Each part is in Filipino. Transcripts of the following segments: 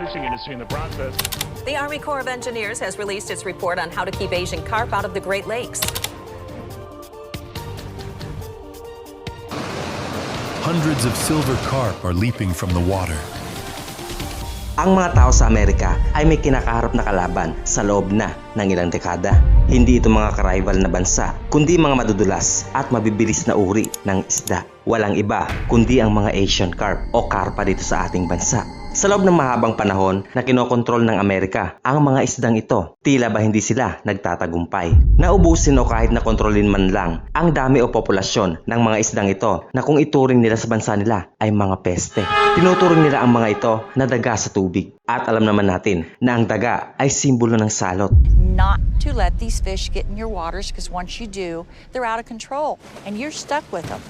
fishing industry in the process. The Army Corps of Engineers has released its report on how to keep Asian carp out of the Great Lakes. Hundreds of silver carp are leaping from the water. Ang mga tao sa Amerika ay may kinakaharap na kalaban sa loob na ng ilang dekada. Hindi ito mga ka-rival na bansa, kundi mga madudulas at mabibilis na uri ng isda. Walang iba kundi ang mga Asian carp o karpa dito sa ating bansa. Sa loob ng mahabang panahon na kinokontrol ng Amerika ang mga isdang ito, tila ba hindi sila nagtatagumpay. Naubusin o kahit na kontrolin man lang ang dami o populasyon ng mga isdang ito na kung ituring nila sa bansa nila ay mga peste. Tinuturing nila ang mga ito na daga sa tubig. At alam naman natin na ang daga ay simbolo ng salot. Not to let these fish get in your waters because once you do, they're out of control and you're stuck with them.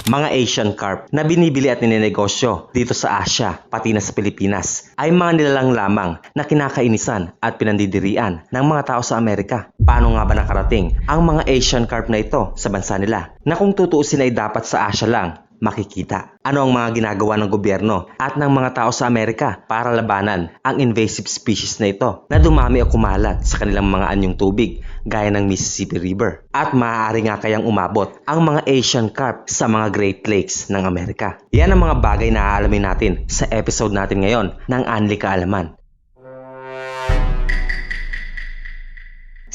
Mga Asian carp na binibili at ninenegosyo dito sa Asia, pati na sa Pilipinas, ay mga nilalang lamang na kinakainisan at pinandidirian ng mga tao sa Amerika. Paano nga ba nakarating ang mga Asian carp na ito sa bansa nila na kung tutuusin ay dapat sa Asia lang makikita? Ano ang mga ginagawa ng gobyerno at ng mga tao sa Amerika para labanan ang invasive species na ito na dumami o kumalat sa kanilang mga anyong tubig gaya ng Mississippi River? At maaari nga kayang umabot ang mga Asian carp sa mga Great Lakes ng Amerika? Yan ang mga bagay na aalamin natin sa episode natin ngayon ng Anli Kaalaman.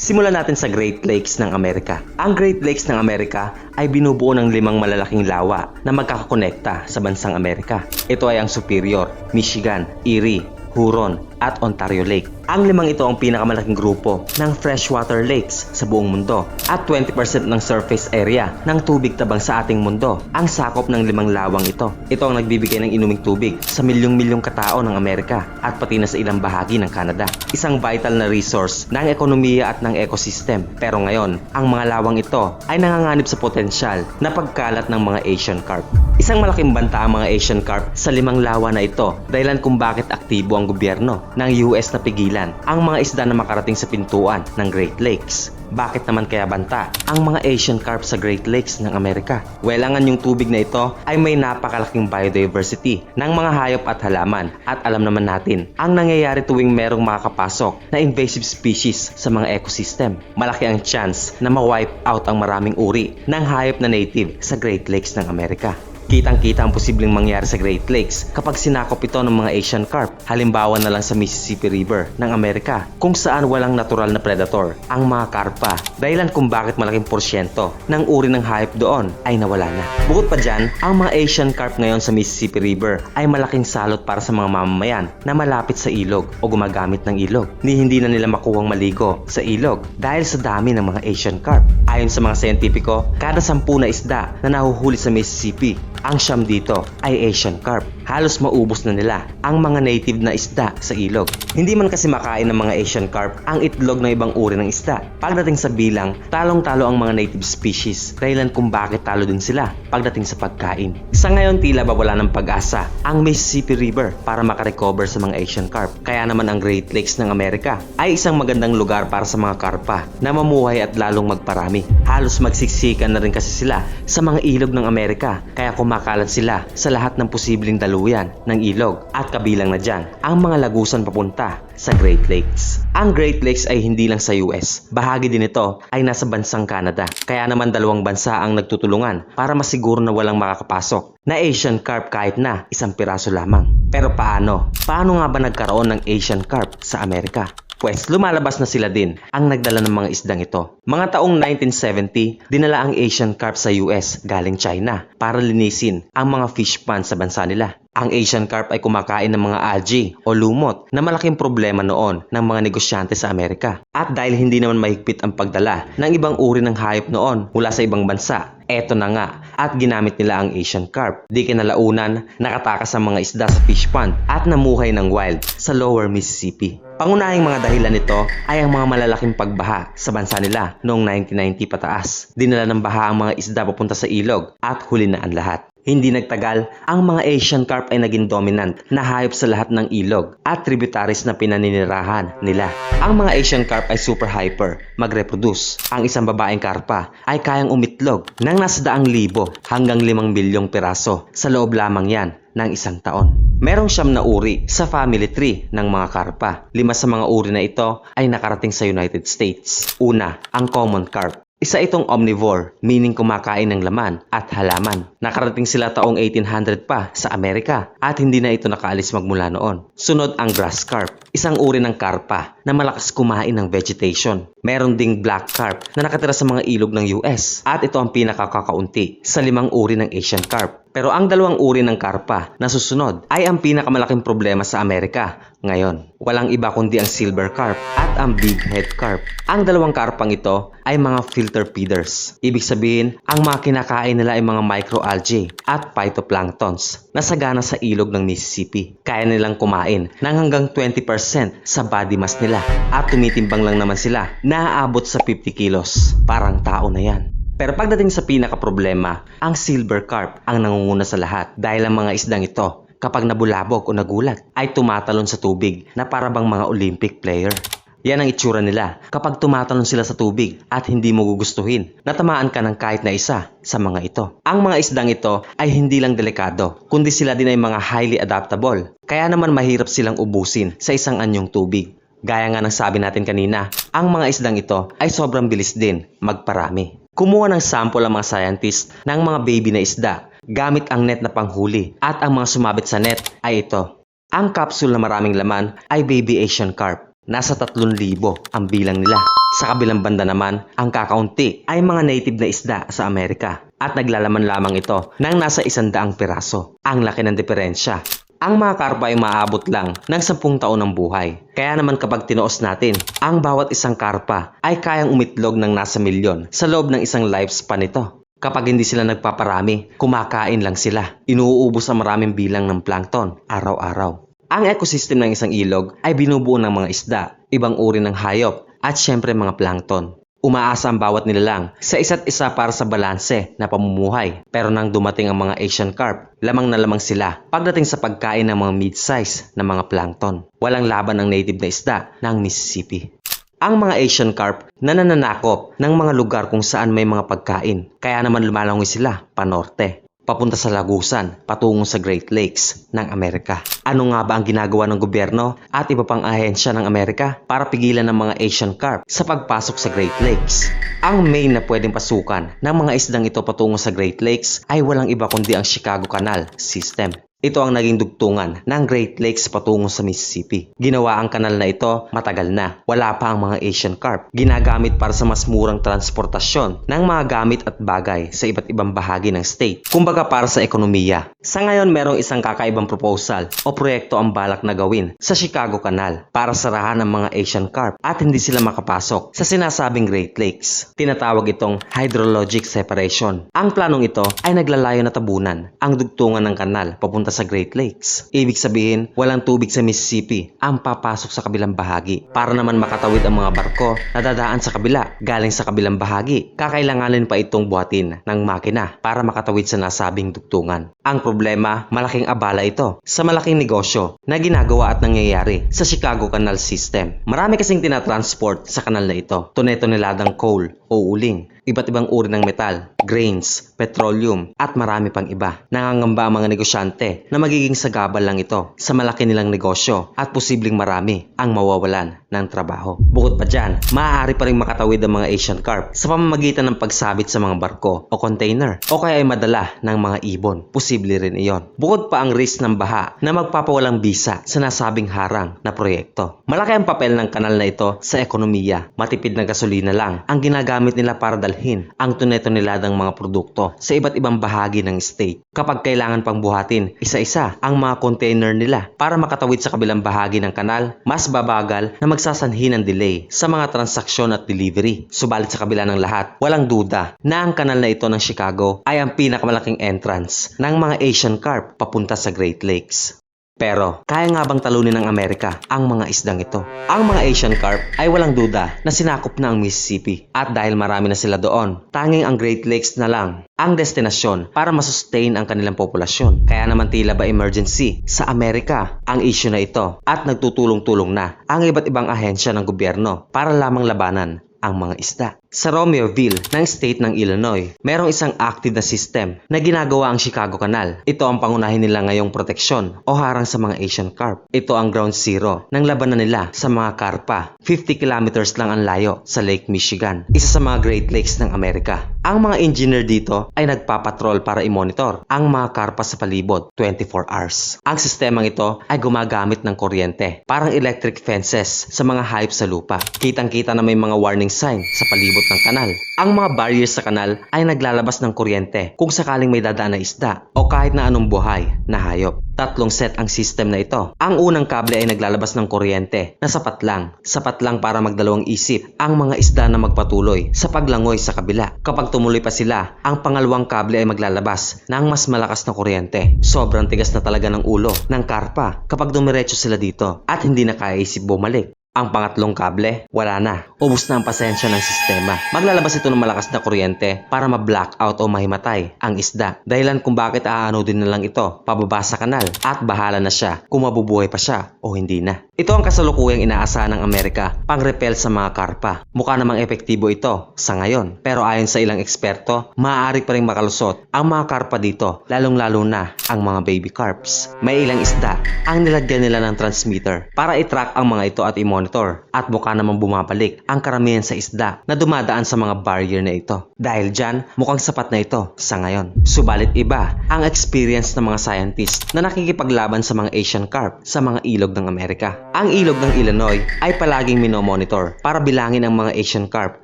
Simulan natin sa Great Lakes ng Amerika. Ang Great Lakes ng Amerika ay binubuo ng 5 malalaking lawa na magkakakonekta sa bansang Amerika. Ito ay ang Superior, Michigan, Erie, Huron at Ontario Lake. Ang 5 ito ang pinakamalaking grupo ng freshwater lakes sa buong mundo at 20% ng surface area ng tubig tabang sa ating mundo ang sakop ng 5 lawang ito. Ito ang nagbibigay ng inuming tubig sa milyong-milyong katao ng Amerika at pati na sa ilang bahagi ng Canada. Isang vital na resource ng ekonomiya at ng ecosystem. Pero ngayon, ang mga lawang ito ay nanganganib sa potensyal na pagkalat ng mga Asian carp. Isang malaking banta ang mga Asian carp sa 5 lawa na ito dahilan kung bakit aktibo ang gobyerno ng US na pigilan ang mga isda na makarating sa pintuan ng Great Lakes. Bakit naman kaya banta ang mga Asian carp sa Great Lakes ng Amerika? Well, ang anyong tubig na ito ay may napakalaking biodiversity ng mga hayop at halaman at alam naman natin ang nangyayari tuwing merong makakapasok na invasive species sa mga ecosystem. Malaki ang chance na ma-wipe out ang maraming uri ng hayop na native sa Great Lakes ng Amerika. Kitang-kita ang posibleng mangyari sa Great Lakes kapag sinakop ito ng mga Asian carp. Halimbawa na lang sa Mississippi River ng Amerika kung saan walang natural na predator ang mga karpa dahilan kung bakit malaking porsyento ng uri ng hayop doon ay nawala na. Bukod pa dyan, ang mga Asian carp ngayon sa Mississippi River ay malaking salot para sa mga mamamayan na malapit sa ilog o gumagamit ng ilog. Hindi na nila makuhang maligo sa ilog dahil sa dami ng mga Asian carp. Ayon sa mga siyentipiko, kada 10 na isda na nahuhuli sa Mississippi, ang 9 dito ay Asian carp. Halos maubos na nila ang mga native na isda sa ilog. Hindi man kasi makain ng mga Asian carp ang itlog ng ibang uri ng isda. Pagdating sa bilang, talong-talo ang mga native species dahilan kung bakit talo din sila pagdating sa pagkain. Sa ngayon, tila ba wala ng pag-asa ang Mississippi River para makarecover sa mga Asian carp. Kaya naman ang Great Lakes ng Amerika ay isang magandang lugar para sa mga karpa na mamuhay at lalong magparami. Halos magsiksikan na rin kasi sila sa mga ilog ng Amerika kaya kumakalat sila sa lahat ng posibleng daluyan ng ilog at kabilang na dyan ang mga lagusan papunta sa Great Lakes. Ang Great Lakes ay hindi lang sa US. Bahagi din ito ay nasa bansang Canada. Kaya naman 2 bansa ang nagtutulungan para masiguro na walang makakapasok na Asian carp kahit na 1 piraso lamang. Pero paano? Paano nga ba nagkaroon ng Asian carp sa Amerika? Pues lumalabas na sila din ang nagdala ng mga isdang ito. Mga taong 1970, dinala ang Asian carp sa US galing China para linisin ang mga fish pond sa bansa nila. Ang Asian carp ay kumakain ng mga algae o lumot na malaking problema noon ng mga negosyante sa Amerika. At dahil hindi naman mahigpit ang pagdala ng ibang uri ng hayop noon mula sa ibang bansa, eto na nga at ginamit nila ang Asian carp. Di kinalaunan, nakatakas ang mga isda sa fish pond at namuhay ng wild sa Lower Mississippi. Pangunahing mga dahilan nito ay ang mga malalaking pagbaha sa bansa nila noong 1990 pataas. Dinala ng baha ang mga isda papunta sa ilog at huli na ang lahat. Hindi nagtagal, ang mga Asian carp ay naging dominant na hayop sa lahat ng ilog at tributaries na pinaninirahan nila. Ang mga Asian carp ay super hyper, mag-reproduce. Ang isang babaeng karpa ay kayang umitlog ng nasa 100,000 hanggang 5 milyong piraso sa loob lamang yan ng isang taon. Merong 9 na uri sa family tree ng mga karpa. 5 sa mga uri na ito ay nakarating sa United States. Una, ang common carp. Isa itong omnivore, meaning kumakain ng laman at halaman. Nakarating sila taong 1800 pa sa Amerika at hindi na ito nakaalis magmula noon. Sunod ang grass carp, isang uri ng karpa na malakas kumain ng vegetation. Meron ding black carp na nakatira sa mga ilog ng US at ito ang pinakakakaunti sa 5 uri ng Asian carp. Pero ang 2 uri ng karpa na susunod ay ang pinakamalaking problema sa Amerika ngayon. Walang iba kundi ang silver carp at ang big head carp. Ang 2 karpang ito ay mga filter feeders. Ibig sabihin, ang mga kinakain nila ay mga microalgae at phytoplanktons na sagana sa ilog ng Mississippi. Kaya nilang kumain ng hanggang 20% sa body mass nila at tumitimbang lang naman sila na aabot sa 50 kilos. Parang tao na yan. Pero pagdating sa pinaka-problema, ang silver carp ang nangunguna sa lahat dahil ang mga isdang ito, kapag nabulabog o nagulat, ay tumatalon sa tubig na para bang mga Olympic player. Yan ang itsura nila kapag tumatalon sila sa tubig at hindi mo gugustuhin na tamaan ka ng kahit na isa sa mga ito. Ang mga isdang ito ay hindi lang delikado, kundi sila din ay mga highly adaptable. Kaya naman mahirap silang ubusin sa isang anyong tubig. Gaya nga ng sabi natin kanina, ang mga isdang ito ay sobrang bilis din magparami. Kumuha ng sample ang mga scientist ng mga baby na isda gamit ang net na panghuli at ang mga sumabit sa net ay ito. Ang capsule na maraming laman ay baby Asian carp. Nasa 3,000 ang bilang nila. Sa kabilang banda naman, ang kakaunti ay mga native na isda sa Amerika at naglalaman lamang ito ng nasa 100 piraso. Ang laki ng diferensya. Ang mga karpa ay maaabot lang ng 10 taon ng buhay. Kaya naman kapag tinuos natin, ang bawat isang karpa ay kayang umitlog ng nasa milyon sa loob ng isang lifespan nito. Kapag hindi sila nagpaparami, kumakain lang sila. Inuubos ang maraming bilang ng plankton araw-araw. Ang ecosystem ng isang ilog ay binubuo ng mga isda, ibang uri ng hayop, at syempre mga plankton. Umaasa ang bawat nilalang sa isa't isa para sa balanse na pamumuhay. Pero nang dumating ang mga Asian carp, lamang na lamang sila pagdating sa pagkain ng mga mid-size na mga plankton. Walang laban ang native na isda ng Mississippi. Ang mga Asian carp na nananakop ng mga lugar kung saan may mga pagkain. Kaya naman lumalangoy sila panorte, papunta sa lagusan, patungo sa Great Lakes ng Amerika. Ano nga ba ang ginagawa ng gobyerno at iba pang ahensya ng Amerika para pigilan ng mga Asian carp sa pagpasok sa Great Lakes? Ang main na pwedeng pasukan ng mga isdang ito patungo sa Great Lakes ay walang iba kundi ang Chicago Canal System. Ito ang naging dugtungan ng Great Lakes patungo sa Mississippi. Ginawa ang kanal na ito matagal na. Wala pa ang mga Asian carp. Ginagamit para sa mas murang transportasyon ng mga gamit at bagay sa iba't ibang bahagi ng state. Kumbaga para sa ekonomiya. Sa ngayon merong isang kakaibang proposal o proyekto ang balak na gawin sa Chicago Canal para sarahan ang mga Asian carp at hindi sila makapasok sa sinasabing Great Lakes. Tinatawag itong hydrologic separation. Ang planong ito ay naglalayo na tabunan ang dugtungan ng kanal papunta sa Great Lakes. Ibig sabihin, walang tubig sa Mississippi ang papasok sa kabilang bahagi. Para naman makatawid ang mga barko na dadaan sa kabila, galing sa kabilang bahagi, kakailanganin pa itong buhatin ng makina para makatawid sa nasabing dugtungan. Ang problema, malaking abala ito sa malaking negosyo na ginagawa at nangyayari sa Chicago Canal System. Marami kasing tinatransport sa kanal na ito. Tone-toneladang coal o uling, iba't ibang uri ng metal, grains, petroleum, at marami pang iba. Nangangamba ang mga negosyante na magiging sagabal lang ito sa malaki nilang negosyo at posibleng marami ang mawawalan ng trabaho. Bukod pa dyan, maaari pa rin makatawid ang mga Asian carp sa pamamagitan ng pagsabit sa mga barko o container o kaya ay madala ng mga ibon. Posible rin iyon. Bukod pa ang risk ng baha na magpapawalang bisa sa nasabing harang na proyekto. Malaki ang papel ng kanal na ito sa ekonomiya. Matipid na gasolina lang ang ginagamit nila para dalhin ang tone-toneladang mga produkto sa iba't ibang bahagi ng state. Kapag kailangan pang buhatin isa-isa ang mga container nila para makatawid sa kabilang bahagi ng kanal, mas babagal na magsasanhi ng delay sa mga transaksyon at delivery. Subalit sa kabila ng lahat, walang duda na ang kanal na ito ng Chicago ay ang pinakamalaking entrance ng mga Asian carp papunta sa Great Lakes. Pero, kaya nga bang talunin ng Amerika ang mga isdang ito? Ang mga Asian carp ay walang duda na sinakop na ang Mississippi. At dahil marami na sila doon, tanging ang Great Lakes na lang ang destinasyon para masustain ang kanilang populasyon. Kaya naman tila ba emergency sa Amerika ang issue na ito at nagtutulong-tulong na ang iba't ibang ahensya ng gobyerno para lamang labanan ang mga isda. Sa Romeoville ng state ng Illinois, merong isang active na system na ginagawa ang Chicago Canal. Ito ang pangunahin nila ngayong proteksyon o harang sa mga Asian carp. Ito ang ground zero ng labanan nila sa mga karpa. 50 kilometers lang ang layo sa Lake Michigan, isa sa mga Great Lakes ng Amerika. Ang mga engineer dito ay nagpapatrol para i-monitor ang mga karpa sa palibot 24 hours. Ang sistemang ito ay gumagamit ng kuryente, parang electric fences sa mga hayop sa lupa. Kitang-kita na may mga warning sign sa palibot ng kanal. Ang mga barriers sa kanal ay naglalabas ng kuryente kung sakaling may dadaan na isda o kahit na anong buhay na hayop. 3 set ang system na ito. Ang unang kable ay naglalabas ng kuryente na sapat lang para magdalawang isip ang mga isda na magpatuloy sa paglangoy sa kabila. Kapag tumuloy pa sila, ang pangalawang kable ay maglalabas ng mas malakas na kuryente. Sobrang tigas na talaga ng ulo ng karpa kapag dumiretso sila dito at hindi na kaya isip bumalik. Ang pangatlong kable, wala na. Ubus na ang pasensya ng sistema. Maglalabas ito ng malakas na kuryente para ma-blackout o mahimatay ang isda. Dahilan kung bakit aano din na lang ito pababa sa kanal at bahala na siya kung mabubuhay pa siya o hindi na. Ito ang kasalukuyang inaasahan ng Amerika pang-repel sa mga karpa. Mukha namang epektibo ito sa ngayon. Pero ayon sa ilang eksperto, maaari pa rin makalusot ang mga karpa dito, lalong-lalo na ang mga baby carps. May ilang isda ang nilagyan nila ng transmitter para i-track ang mga ito at i-monitor at mukha namang bumabalik ang karamihan sa isda na dumadaan sa mga barrier na ito. Dahil dyan, mukhang sapat na ito sa ngayon. Subalit iba ang experience ng mga scientists na nakikipaglaban sa mga Asian carp sa mga ilog ng Amerika. Ang ilog ng Illinois ay palaging minomonitor para bilangin ang mga Asian carp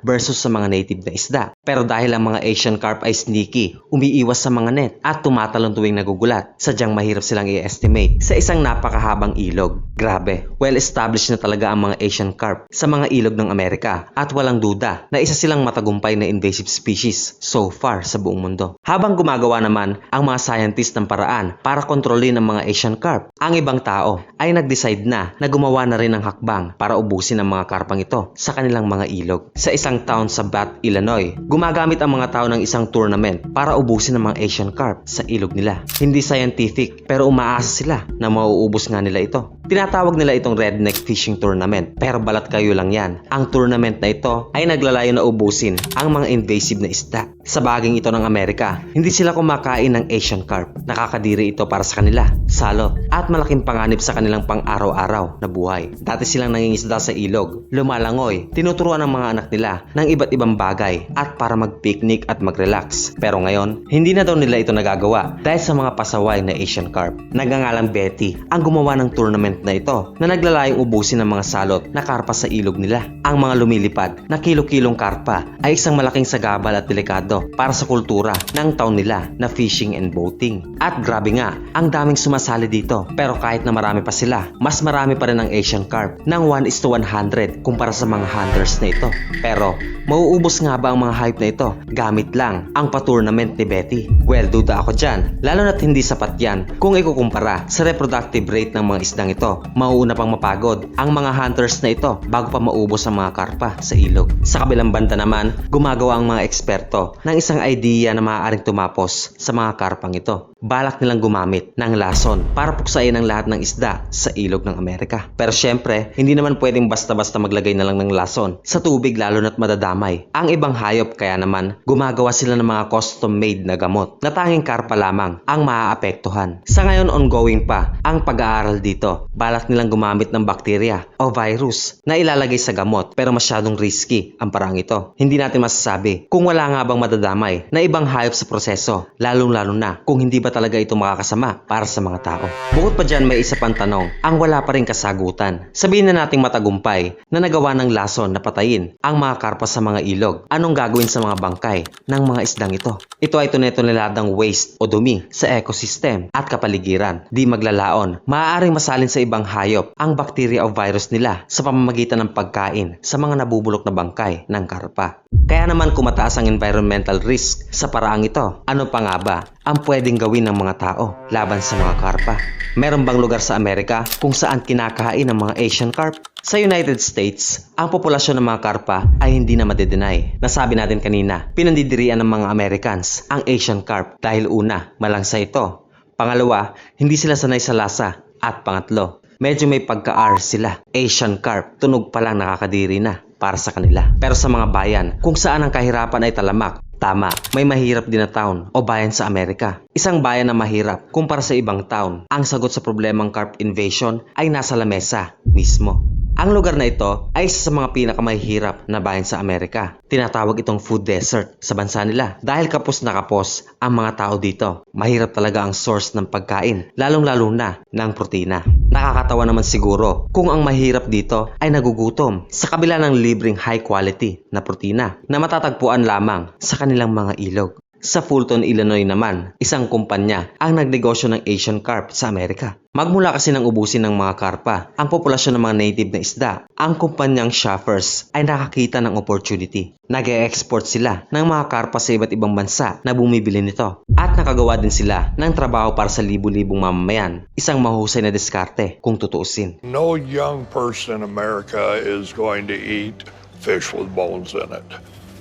versus sa mga native na isda. Pero dahil ang mga Asian carp ay sneaky, umiiwas sa mga net at tumatalon tuwing nagugulat, sadyang mahirap silang i-estimate sa isang napakahabang ilog. Grabe, well-established na talaga ang mga Asian carp sa mga ilog ng Amerika at walang duda na isa silang matagumpay na invasive species so far sa buong mundo. Habang gumagawa naman ang mga scientists ng paraan para kontrolin ang mga Asian carp, ang ibang tao ay nag-decide na gumawa na rin ng hakbang para ubusin ang mga karpang ito sa kanilang mga ilog. Sa isang town sa Bath, Illinois, gumagamit ang mga tao ng isang tournament para ubusin ang mga Asian carp sa ilog nila. Hindi scientific pero umaasa sila na mauubos nga nila ito. Tinatawag nila itong redneck fishing tournament pero balat kayo lang yan. Ang tournament na ito ay naglalayo na ubusin ang mga invasive na isda. Sa baging ito ng Amerika, hindi sila kumakain ng Asian carp. Nakakadiri ito para sa kanila, salot at malaking panganib sa kanilang pang-araw-araw na buhay. Dati silang nangingisda sa ilog, lumalangoy, tinuturuan ang mga anak nila ng iba't ibang bagay at para mag-picnic at mag-relax. Pero ngayon, hindi na daw nila ito nagagawa dahil sa mga pasaway na Asian carp. Nagngangalang Betty ang gumawa ng tournament na ito na naglalayong ubusin ng mga salot na karpa sa ilog nila. Ang mga lumilipad na kilo-kilong karpa ay isang malaking sagabal at delikado para sa kultura ng taon nila na fishing and boating. At grabe nga, ang daming sumasali dito. Pero kahit na marami pa sila, mas marami pa rin ang Asian carp ng 1:100 kumpara sa mga hunters na ito. Pero mauubos nga ba ang mga hype na ito gamit lang ang pa-tournament ni Betty? Well, duda ako dyan, lalo na't hindi sapat yan kung ikukumpara sa reproductive rate ng mga isdang ito. Mauuna pang mapagod ang mga hunters na ito bago pa maubos ang mga karpa sa ilog. Sa kabilang banda naman, gumagawa ang mga eksperto ng isang idea na maaaring tumapos sa mga karpang ito. Balak nilang gumamit ng lason para puksain ang lahat ng isda sa ilog ng Amerika. Pero syempre, hindi naman pwedeng basta-basta maglagay na lang ng lason sa tubig lalo na't madadamay ang ibang hayop, kaya naman gumagawa sila ng mga custom-made na gamot na tanging karpa lamang ang maaapektuhan. Sa ngayon, ongoing pa ang pag-aaral dito. Balak nilang gumamit ng bakterya o virus na ilalagay sa gamot pero masyadong risky ang parang ito. Hindi natin masasabi kung wala nga bang madadamay na ibang hayop sa proseso, lalong-lalo na kung hindi ba talaga ito makakasama para sa mga tao. Bukod pa dyan, may isa pang tanong ang wala pa rin kasagutan. Sabihin na nating matagumpay na nagawa ng lason na patayin ang mga karpa sa mga ilog. Anong gagawin sa mga bangkay ng mga isdang ito? Ito ay tunay-tunaladang waste o dumi sa ecosystem at kapaligiran. Di maglalaon, maaaring masalin sa ibang hayop ang bakterya o virus nila sa pamamagitan ng pagkain sa mga nabubulok na bangkay ng karpa. Kaya naman kung mataas ang environmental risk sa paraang ito, ano pa nga ba ang pwedeng gawin ng mga tao laban sa mga karpa? Meron bang lugar sa Amerika kung saan kinakain ng mga Asian carp? Sa United States, ang populasyon ng mga karpa ay hindi na madidenay. Nasabi natin kanina, pinandidirian ng mga Americans ang Asian carp dahil una, malangsa ito. Pangalawa, hindi sila sanay sa lasa. At pangatlo, medyo may pagka-R sila. Asian carp, tunog pa lang nakakadiri na para sa kanila. Pero sa mga bayan, kung saan ang kahirapan ay talamak, tama, may mahirap din na town o bayan sa Amerika. Isang bayan na mahirap kumpara sa ibang town. Ang sagot sa problemang carp invasion ay nasa lamesa mismo. Ang lugar na ito ay isa sa mga pinakamahihirap na bayan sa Amerika. Tinatawag itong food desert sa bansa nila dahil kapos na kapos ang mga tao dito. Mahirap talaga ang source ng pagkain, lalong-lalo na ng protina. Nakakatawa naman siguro kung ang mahirap dito ay nagugutom sa kabila ng libreng high quality na protina na matatagpuan lamang sa kanilang mga ilog. Sa Fulton, Illinois naman, isang kumpanya ang nagnegosyo ng Asian carp sa Amerika. Magmula kasi ng ubusin ng mga karpa ang populasyon ng mga native na isda, ang kumpanyang Shoppers ay nakakita ng opportunity. Nag-e-export sila ng mga karpa sa iba't ibang bansa na bumibili nito. At nakagawa din sila ng trabaho para sa libu-libong mamamayan. Isang mahusay na diskarte kung tutuusin. No young person in America is going to eat fish with bones in it.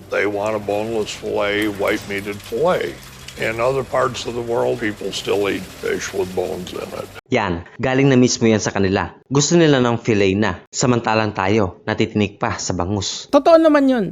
They want a boneless fillet, white-meated fillet. In other parts of the world, people still eat fish with bones in it. Yan, galing na mismo yan sa kanila. Gusto nila ng fillet na, samantalang tayo natitinik pa sa bangus. Totoo naman yun.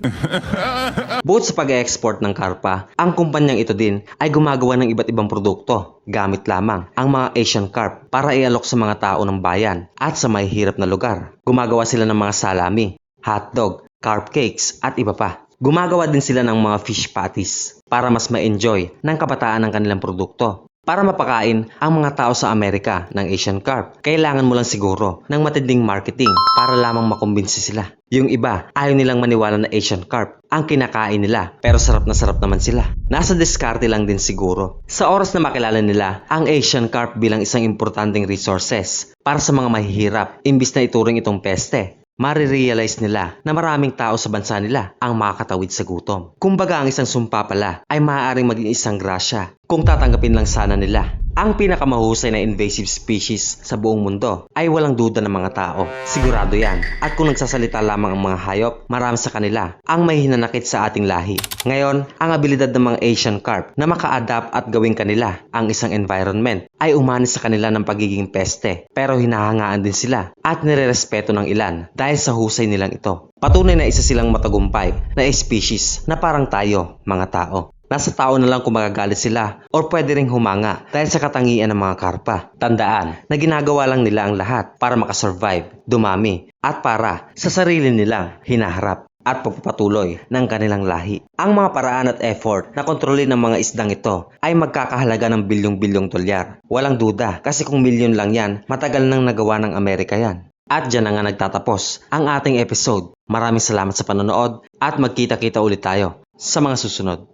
Bukod sa pag-export ng karpa, ang kumpanyang ito din ay gumagawa ng iba't ibang produkto gamit lamang ang mga Asian carp para ialok sa mga tao ng bayan at sa mahihirap na lugar. Gumagawa sila ng mga salami, hotdog, carp cakes at iba pa. Gumagawa din sila ng mga fish patties para mas ma-enjoy ng kabataan ng kanilang produkto. Para mapakain ang mga tao sa Amerika ng Asian carp, kailangan mo lang siguro ng matinding marketing para lamang makumbinsi sila. Yung iba, ayaw nilang maniwala na Asian carp ang kinakain nila, pero sarap na sarap naman sila. Nasa diskarte lang din siguro. Sa oras na makilala nila ang Asian carp bilang isang importanteng resources para sa mga mahihirap, imbis na ituring itong peste, marirealize nila na maraming tao sa bansa nila ang makakatawid sa gutom. Kumbaga ang isang sumpa pala ay maaaring maging isang grasya kung tatanggapin lang sana nila. Ang pinakamahusay na invasive species sa buong mundo ay walang duda ng mga tao. Sigurado yan. At kung nagsasalita lamang ang mga hayop, marami sa kanila ang may hinanakit sa ating lahi. Ngayon, ang abilidad ng mga Asian carp na maka-adapt at gawing kanila ang isang environment ay umani sa kanila ng pagiging peste. Pero hinahangaan din sila at nirerespeto ng ilan dahil sa husay nilang ito. Patunay na isa silang matagumpay na species na parang tayo, mga tao. Nasa tao na lang kung magagalit sila o pwede ring humanga dahil sa katangian ng mga karpa. Tandaan na ginagawa lang nila ang lahat para makasurvive, dumami at para sa sarili nilang hinaharap at pagpapatuloy ng kanilang lahi. Ang mga paraan at effort na kontrolin ng mga isdang ito ay magkakahalaga ng bilyong-bilyong dolyar. Walang duda kasi kung milyon lang yan, matagal nang nagawa ng Amerika yan. At dyan na nga nagtatapos ang ating episode. Maraming salamat sa panonood at magkita-kita ulit tayo sa mga susunod.